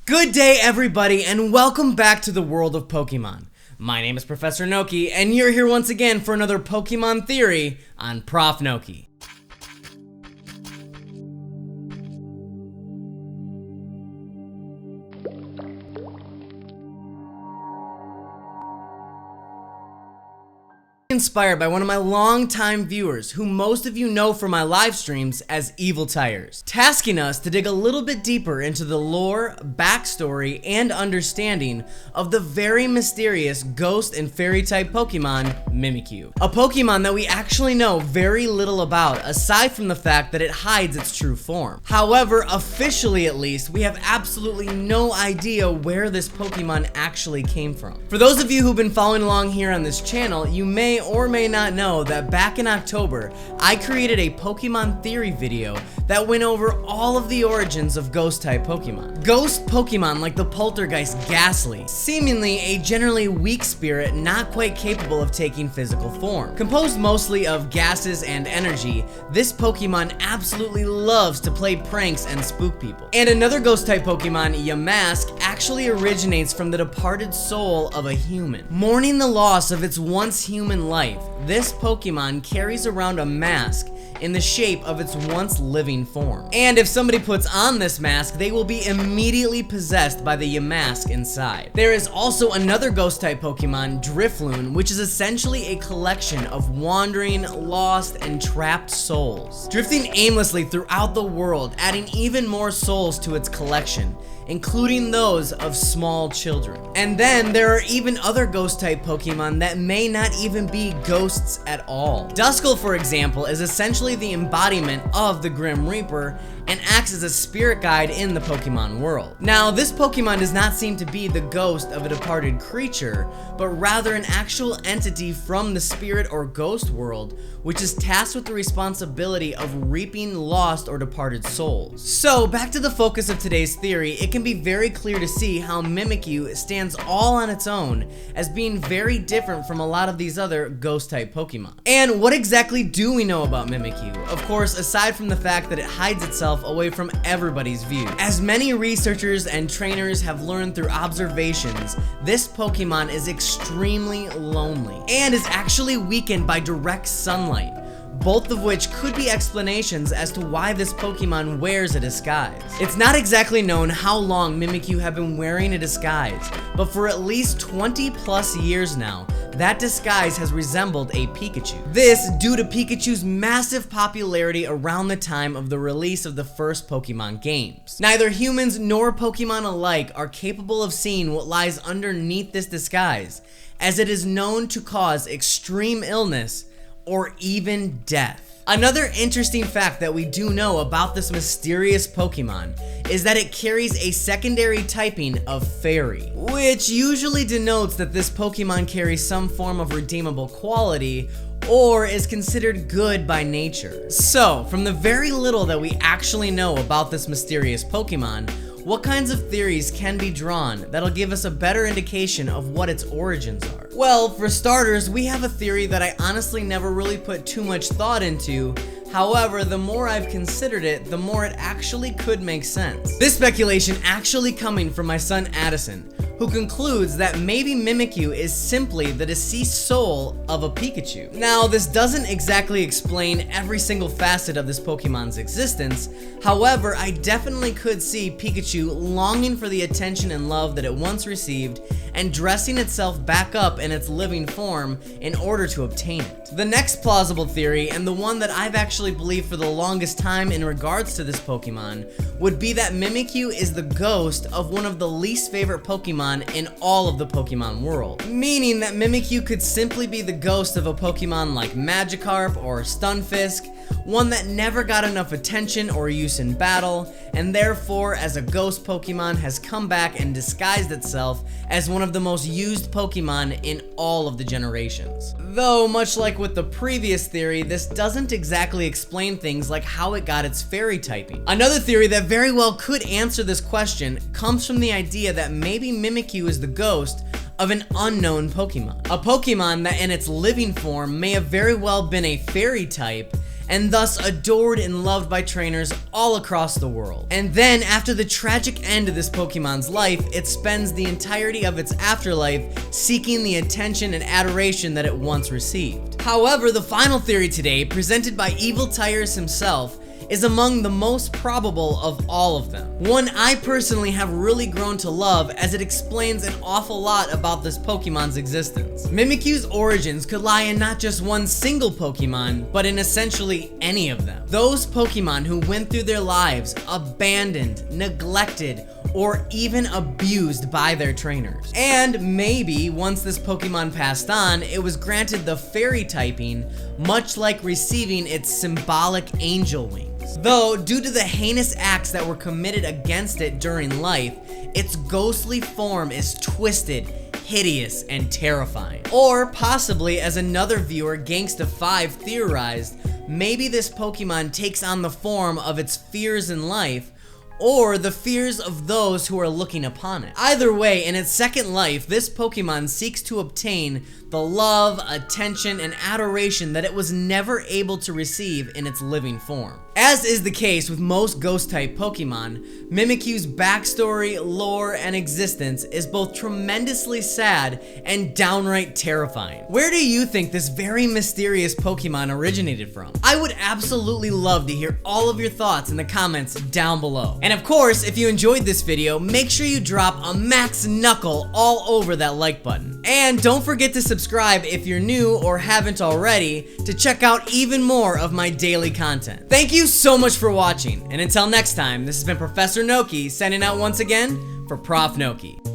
Good day, everybody, and welcome back to the world of Pokemon. My name is Professor Noki, and you're here once again for another Pokemon Theory on ProfNoki. Inspired by one of my longtime viewers, who most of you know from my live streams as Evil Tires, tasking us to dig a little bit deeper into the lore, backstory, and understanding of the very mysterious ghost and fairy type Pokemon, Mimikyu. A Pokemon that we actually know very little about, aside from the fact that it hides its true form. However, officially at least, we have absolutely no idea where this Pokemon actually came from. For those of you who've been following along here on this channel, you may or may not know that back in October, I created a Pokemon Theory video that went over all of the origins of Ghost-type Pokemon. Ghost Pokemon like the Poltergeist Ghastly, seemingly a generally weak spirit not quite capable of taking physical form. Composed mostly of gases and energy, this Pokemon absolutely loves to play pranks and spook people. And another Ghost-type Pokemon, Yamask, actually originates from the departed soul of a human. Mourning the loss of its once human life, this Pokemon carries around a mask in the shape of its once living form. And if somebody puts on this mask, they will be immediately possessed by the Yamask inside. There is also another ghost-type Pokemon, Drifloon, which is essentially a collection of wandering, lost, and trapped souls, drifting aimlessly throughout the world, adding even more souls to its collection, including those of small children. And then there are even other ghost-type Pokemon that may not even be ghosts at all. Duskull, for example, is essentially the embodiment of the Grim Reaper and acts as a spirit guide in the Pokemon world. Now, this Pokemon does not seem to be the ghost of a departed creature, but rather an actual entity from the spirit or ghost world, which is tasked with the responsibility of reaping lost or departed souls. So, back to the focus of today's theory, it can be very clear to see how Mimikyu stands all on its own as being very different from a lot of these other ghost-type Pokemon. And what exactly do we know about Mimikyu? Of course, aside from the fact that it hides itself away from everybody's view. As many researchers and trainers have learned through observations, this Pokemon is extremely lonely and is actually weakened by direct sunlight, both of which could be explanations as to why this Pokemon wears a disguise. It's not exactly known how long Mimikyu have been wearing a disguise, but for at least 20 plus years now, that disguise has resembled a Pikachu. This due to Pikachu's massive popularity around the time of the release of the first Pokemon games. Neither humans nor Pokemon alike are capable of seeing what lies underneath this disguise, as it is known to cause extreme illness or even death. Another interesting fact that we do know about this mysterious Pokemon is that it carries a secondary typing of Fairy, which usually denotes that this Pokemon carries some form of redeemable quality or is considered good by nature. So, from the very little that we actually know about this mysterious Pokemon, what kinds of theories can be drawn that'll give us a better indication of what its origins are? Well, for starters, we have a theory that I honestly never really put too much thought into. However, the more I've considered it, the more it actually could make sense. This speculation actually coming from my son Addison, who concludes that maybe Mimikyu is simply the deceased soul of a Pikachu. Now, this doesn't exactly explain every single facet of this Pokemon's existence. However, I definitely could see Pikachu longing for the attention and love that it once received and dressing itself back up in its living form in order to obtain it. The next plausible theory, and the one that I've actually believed for the longest time in regards to this Pokemon, would be that Mimikyu is the ghost of one of the least favorite Pokemon in all of the Pokemon world. Meaning that Mimikyu could simply be the ghost of a Pokemon like Magikarp or Stunfisk, one that never got enough attention or use in battle, and therefore as a ghost Pokemon has come back and disguised itself as one of the most used Pokemon in all of the generations. Though, much like with the previous theory, this doesn't exactly explain things like how it got its fairy typing. Another theory that very well could answer this question comes from the idea that maybe Mimikyu is the ghost of an unknown Pokemon. A Pokemon that in its living form may have very well been a fairy type, and thus adored and loved by trainers all across the world. And then, after the tragic end of this Pokemon's life, it spends the entirety of its afterlife seeking the attention and adoration that it once received. However, the final theory today, presented by Evil Tires himself, is among the most probable of all of them. One I personally have really grown to love, as it explains an awful lot about this Pokemon's existence. Mimikyu's origins could lie in not just one single Pokemon, but in essentially any of them. Those Pokemon who went through their lives abandoned, neglected, or even abused by their trainers. And maybe once this Pokemon passed on, it was granted the fairy typing, much like receiving its symbolic angel wings. Though, due to the heinous acts that were committed against it during life, its ghostly form is twisted, hideous, and terrifying. Or possibly, as another viewer, Gangsta5, theorized, maybe this Pokemon takes on the form of its fears in life, or the fears of those who are looking upon it. Either way, in its second life, this Pokemon seeks to obtain the love, attention, and adoration that it was never able to receive in its living form. As is the case with most ghost-type Pokemon, Mimikyu's backstory, lore, and existence is both tremendously sad and downright terrifying. Where do you think this very mysterious Pokemon originated from? I would absolutely love to hear all of your thoughts in the comments down below. And of course, if you enjoyed this video, make sure you drop a max knuckle all over that like button. And don't forget to subscribe if you're new or haven't already to check out even more of my daily content. Thank you so much for watching, and until next time, this has been Professor Noki signing out once again for ProfNoki.